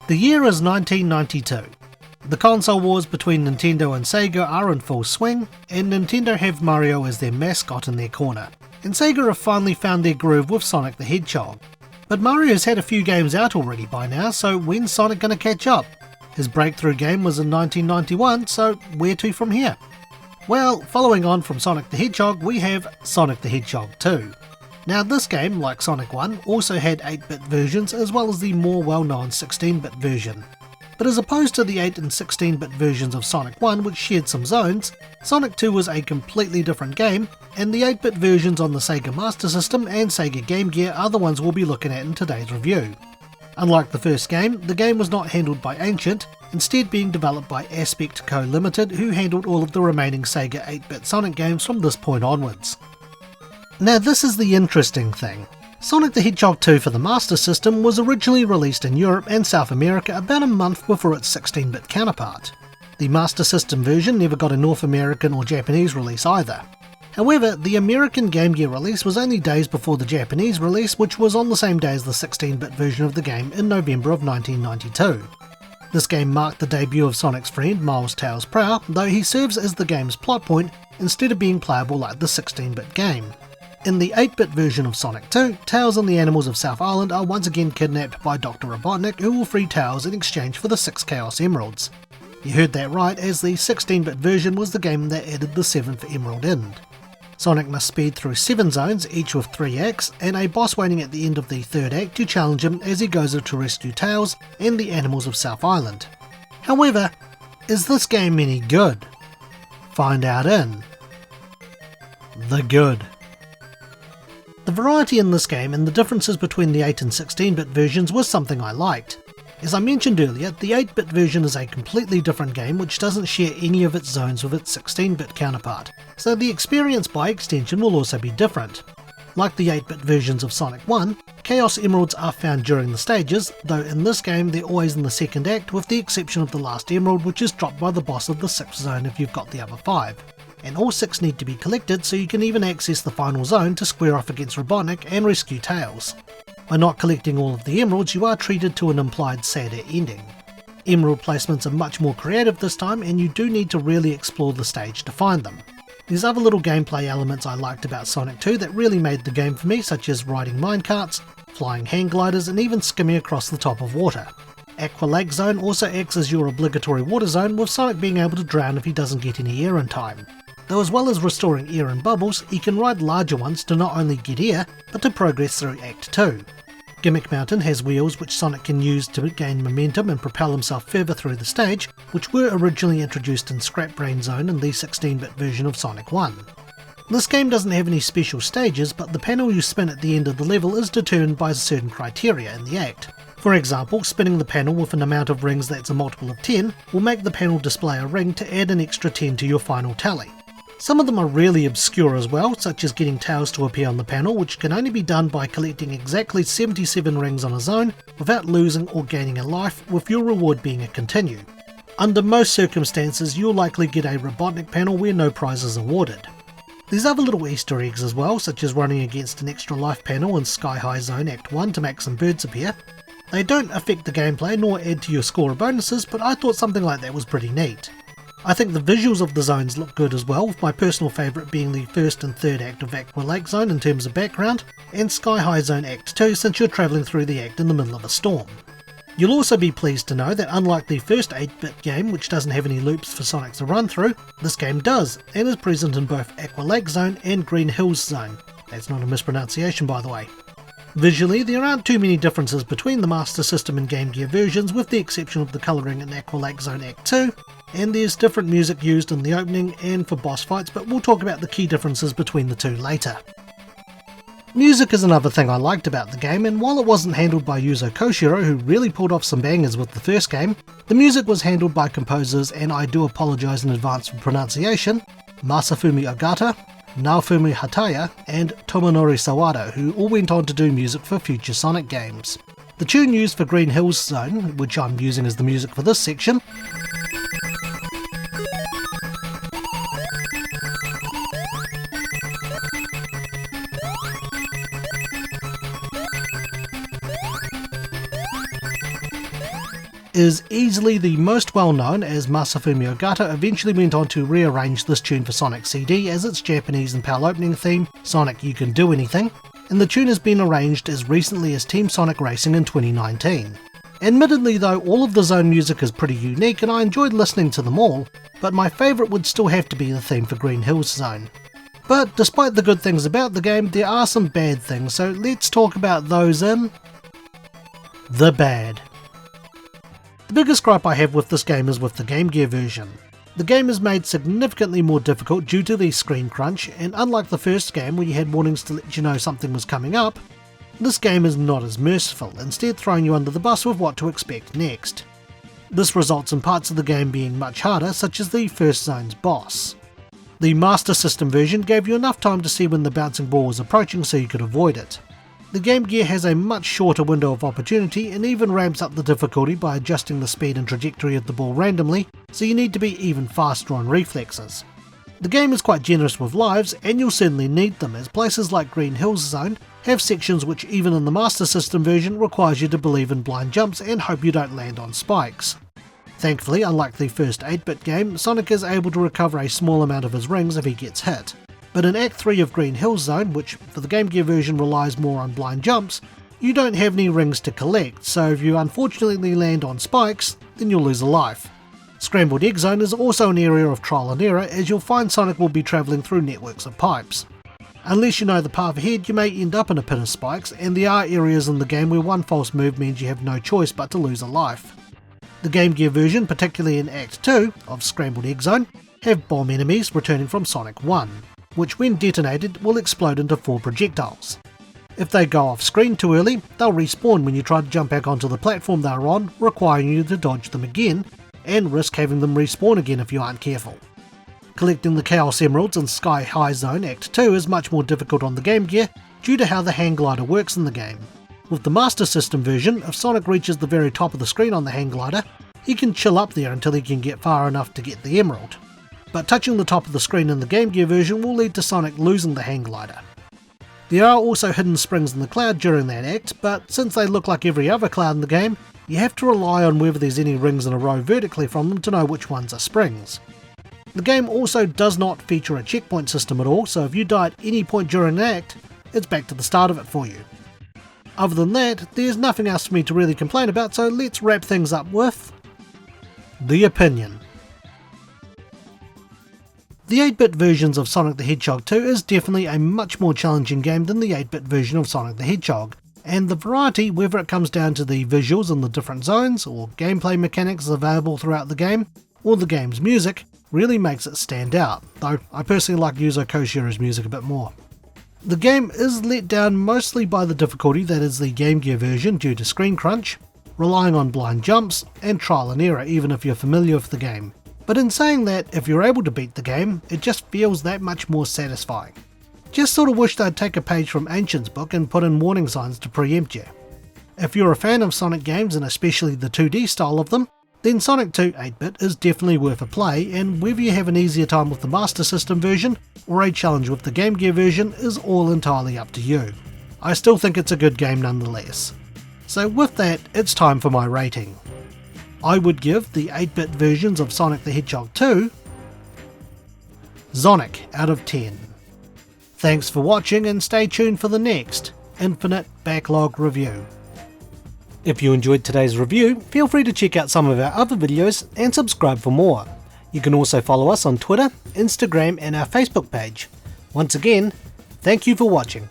The year is 1992. The console wars between Nintendo and Sega are in full swing, and Nintendo have Mario as their mascot in their corner, and Sega have finally found their groove with Sonic the Hedgehog. But Mario's had a few games out already by now, so when's Sonic gonna catch up? His breakthrough game was in 1991, so where to from here? Well, following on from Sonic the Hedgehog, we have Sonic the Hedgehog 2. Now this game, like Sonic 1, also had 8-bit versions as well as the more well-known 16-bit version. But as opposed to the 8 and 16-bit versions of Sonic 1 which shared some zones, Sonic 2 was a completely different game, and the 8-bit versions on the Sega Master System and Sega Game Gear are the ones we'll be looking at in today's review. Unlike the first game, the game was not handled by Ancient, instead being developed by Aspect Co Limited, who handled all of the remaining Sega 8-bit Sonic games from this point onwards. Now this is the interesting thing. Sonic the Hedgehog 2 for the Master System was originally released in Europe and South America about a month before its 16-bit counterpart. The Master System version never got a North American or Japanese release either. However, the American Game Gear release was only days before the Japanese release, which was on the same day as the 16-bit version of the game in November of 1992. This game marked the debut of Sonic's friend Miles Tails Prow, though he serves as the game's plot point instead of being playable like the 16-bit game. In the 8-bit version of Sonic 2, Tails and the animals of South Island are once again kidnapped by Dr. Robotnik, who will free Tails in exchange for the 6 Chaos Emeralds. You heard that right, as the 16-bit version was the game that added the 7th Emerald End. Sonic must speed through 7 zones, each with 3 acts, and a boss waiting at the end of the 3rd act to challenge him as he goes to rescue Tails and the animals of South Island. However, is this game any good? Find out in The Good. The variety in this game and the differences between the 8 and 16-bit versions was something I liked. As I mentioned earlier, the 8-bit version is a completely different game which doesn't share any of its zones with its 16-bit counterpart, so the experience by extension will also be different. Like the 8-bit versions of Sonic 1, Chaos Emeralds are found during the stages, though in this game they're always in the 2nd act with the exception of the last emerald, which is dropped by the boss of the 6th zone if you've got the other 5. And all 6 need to be collected, so you can even access the final zone to square off against Robotnik and rescue Tails. By not collecting all of the emeralds, you are treated to an implied sadder ending. Emerald placements are much more creative this time, and you do need to really explore the stage to find them. There's other little gameplay elements I liked about Sonic 2 that really made the game for me, such as riding minecarts, flying hang gliders, and even skimming across the top of water. Aqua Lake Zone also acts as your obligatory water zone, with Sonic being able to drown if he doesn't get any air in time. Though as well as restoring air and bubbles, he can ride larger ones to not only get air, but to progress through Act 2. Gimmick Mountain has wheels which Sonic can use to gain momentum and propel himself further through the stage, which were originally introduced in Scrap Brain Zone in the 16-bit version of Sonic 1. This game doesn't have any special stages, but the panel you spin at the end of the level is determined by certain criteria in the act. For example, spinning the panel with an amount of rings that's a multiple of 10 will make the panel display a ring to add an extra 10 to your final tally. Some of them are really obscure as well, such as getting Tails to appear on the panel, which can only be done by collecting exactly 77 rings on a zone without losing or gaining a life, with your reward being a continue. Under most circumstances, you'll likely get a Robotnik panel where no prize is awarded. There's other little Easter eggs as well, such as running against an extra life panel in Sky High Zone Act 1 to make some birds appear. They don't affect the gameplay nor add to your score or bonuses, but I thought something like that was pretty neat. I think the visuals of the zones look good as well, with my personal favourite being the 1st and 3rd act of Aqua Lake Zone in terms of background, and Sky High Zone Act 2 since you're travelling through the act in the middle of a storm. You'll also be pleased to know that unlike the first 8-bit game, which doesn't have any loops for Sonic to run through, this game does, and is present in both Aqua Lake Zone and Green Hills Zone. That's not a mispronunciation, by the way. Visually, there aren't too many differences between the Master System and Game Gear versions, with the exception of the colouring in Aqua Lake Zone Act 2, and there's different music used in the opening and for boss fights, but we'll talk about the key differences between the two later. Music is another thing I liked about the game, and while it wasn't handled by Yuzo Koshiro, who really pulled off some bangers with the first game, the music was handled by composers, and I do apologise in advance for pronunciation, Masafumi Ogata, Naofumi Hataya, and Tomonori Sawada, who all went on to do music for future Sonic games. The tune used for Green Hills Zone, which I'm using as the music for this section, is easily the most well known, as Masafumi Elgato eventually went on to rearrange this tune for Sonic CD as its Japanese and PAL opening theme, Sonic You Can Do Anything, and the tune has been arranged as recently as Team Sonic Racing in 2019. Admittedly though, all of the Zone music is pretty unique and I enjoyed listening to them all, but my favourite would still have to be the theme for Green Hills Zone. But despite the good things about the game, there are some bad things, so let's talk about those in the bad. The biggest gripe I have with this game is with the Game Gear version. The game is made significantly more difficult due to the screen crunch, and unlike the first game where you had warnings to let you know something was coming up, this game is not as merciful, instead throwing you under the bus with what to expect next. This results in parts of the game being much harder, such as the first zone's boss. The Master System version gave you enough time to see when the bouncing ball was approaching so you could avoid it. The Game Gear has a much shorter window of opportunity and even ramps up the difficulty by adjusting the speed and trajectory of the ball randomly, so you need to be even faster on reflexes. The game is quite generous with lives, and you'll certainly need them, as places like Green Hills Zone have sections which even in the Master System version requires you to believe in blind jumps and hope you don't land on spikes. Thankfully, unlike the first 8-bit game, Sonic is able to recover a small amount of his rings if he gets hit. But in Act 3 of Green Hills Zone, which for the Game Gear version relies more on blind jumps, you don't have any rings to collect, so if you unfortunately land on spikes, then you'll lose a life. Scrambled Egg Zone is also an area of trial and error, as you'll find Sonic will be travelling through networks of pipes. Unless you know the path ahead, you may end up in a pit of spikes, and there are areas in the game where one false move means you have no choice but to lose a life. The Game Gear version, particularly in Act 2 of Scrambled Egg Zone, have bomb enemies returning from Sonic 1, which when detonated will explode into 4 projectiles. If they go off screen too early, they'll respawn when you try to jump back onto the platform they are on, requiring you to dodge them again, and risk having them respawn again if you aren't careful. Collecting the Chaos Emeralds in Sky High Zone Act 2 is much more difficult on the Game Gear due to how the hang glider works in the game. With the Master System version, if Sonic reaches the very top of the screen on the hang glider, he can chill up there until he can get far enough to get the emerald. But touching the top of the screen in the Game Gear version will lead to Sonic losing the hang glider. There are also hidden springs in the cloud during that act, but since they look like every other cloud in the game, you have to rely on whether there's any rings in a row vertically from them to know which ones are springs. The game also does not feature a checkpoint system at all, so if you die at any point during an act, it's back to the start of it for you. Other than that, there's nothing else for me to really complain about, so let's wrap things up with the opinion. The 8-bit versions of Sonic the Hedgehog 2 is definitely a much more challenging game than the 8-bit version of Sonic the Hedgehog, and the variety, whether it comes down to the visuals in the different zones, or gameplay mechanics available throughout the game, or the game's music, really makes it stand out, though I personally like Yuzo Koshiro's music a bit more. The game is let down mostly by the difficulty that is the Game Gear version due to screen crunch, relying on blind jumps, and trial and error even if you're familiar with the game. But in saying that, if you're able to beat the game, it just feels that much more satisfying. Just sort of wish they'd take a page from Ancient's book and put in warning signs to preempt you. If you're a fan of Sonic games and especially the 2D style of them, then Sonic 2 8-bit is definitely worth a play, and whether you have an easier time with the Master System version or a challenge with the Game Gear version is all entirely up to you. I still think it's a good game nonetheless. So with that, it's time for my rating. I would give the 8-bit versions of Sonic the Hedgehog 2 Sonic out of 10. Thanks for watching and stay tuned for the next Infinite Backlog review. If you enjoyed today's review, feel free to check out some of our other videos and subscribe for more. You can also follow us on Twitter, Instagram and our Facebook page. Once again, thank you for watching.